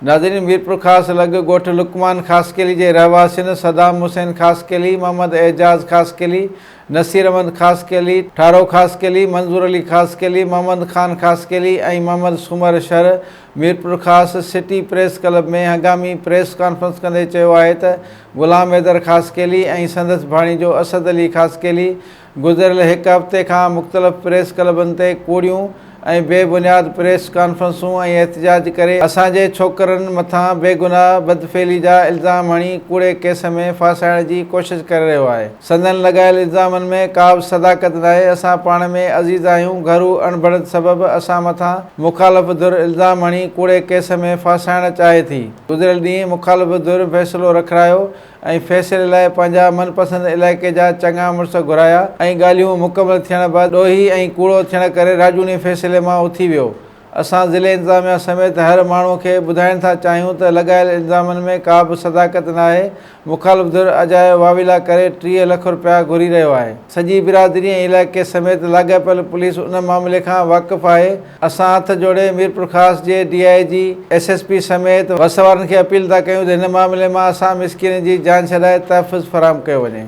नाज़रीन, मीरपुर ख़ास लॻ ॻोठ लुकमान ख़ासकेली जे रहवासियुनि सदाम हुसैन ख़ासकेली, मोहम्मद एजाज़ ख़ासकेली, नसीर अहमद ख़ासकेली, ठारो ख़ासकेली, मंज़ूर अली ख़ासकेली, मोहम्मद ख़ान ख़ासकेली ऐं मोहम्मद सुमर शर मीरपुर ख़ास सिटी प्रेस क्लब में हंगामी प्रेस कॉन्फ्रेंस कंदे चयो आहे त ग़ुलाम हैदर ख़ासकेली ऐं संदसि भाणीजो असद अली ख़ासकेली गुज़िरियल हिकु हफ़्ते खां मुख़्तलिफ़ प्रेस क्लबनि ते कूड़ियूं ऐं बेबुनियाद प्रेस कॉन्फ्रेंसूं ऐं एहतजाज करे असांजे छोकरनि मथां बेगुनाह बदफ़ेली जा इल्ज़ाम हणी कूड़े केस में फासाइण जी कोशिशि करे रहियो आहे। संदनि लॻायल इल्ज़ामनि में का बि सदाकत नाहे। असां पाण में अज़ीज़ आहियूं। घरू अणबड़त सबबि असां मथां मुख़ालिफ़ धुर इल्ज़ाम हणी कूड़े केस में फासाइण चाहे थी। गुज़िरियल ॾींहुं मुख़ालिफ़ धुर फ़ैसिलो रखायो ऐं फ़ैसिले लाइ पंहिंजा मनपसंदि इलाइक़े जा चङा मुड़ुस घुराया ऐं ॻाल्हियूं मुकमल थियण बैदि ॾोही ऐं कूड़ो थियण करे राजूनी फ़ैसिले मां उथी वियो। असां ज़िले इंतिज़ामिया समेत हर माण्हूअ खे ॿुधाइण था चाहियूं त लॻायल इल्ज़ामनि में का बि सदाकत नाहे। मुख़ालिफ़ धुर अजाए वाविला करे 30 लख रुपया घुरी रहियो आहे। सॼी बिरादरी ऐं इलाइक़े समेत लाॻापियल पुलिस उन मामले खां वाक़िफ़ आहे। असां हथ जोड़े मीरपुर ख़ास जे DIG SSP समेत वसवारनि खे अपील था कयूं त हिन मामले मां असां मिसकिन जी जान छॾाए तहफ़ुज़ फ़राहम कयो वञे।